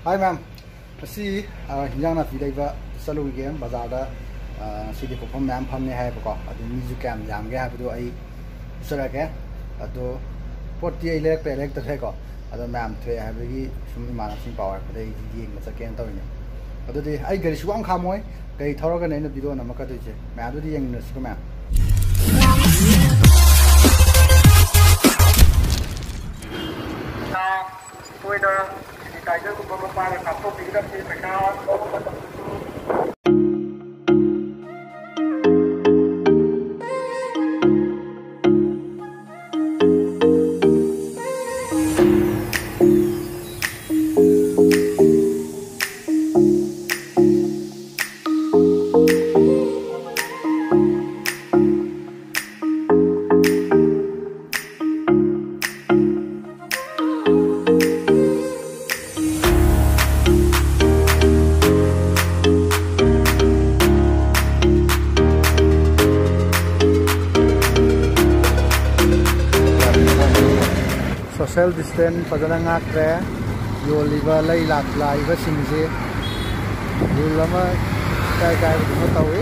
Hi ma'am. Asi hinjang na pidai ba salu ge bazar da sidi ko phom ma'am pham ne hai ba ko adu mi ju kam jam ge ha bu ai usara ge adu pot ti ai lek pe lek ta the ko adu ma'am thwe ha bi gi sum ma na sin power pa dai ji ma sa ken taw ni adu di ai gari suang kha moi kai thoro ga nei na video na ma ka du je ma adu di yang na su ko ma'am tôi đó thì tại cái của ba là tập không bị đâm thì phải cao social distance fazana ngakre yo liva lai lak lai ba singje rule lama kai kai bu tawi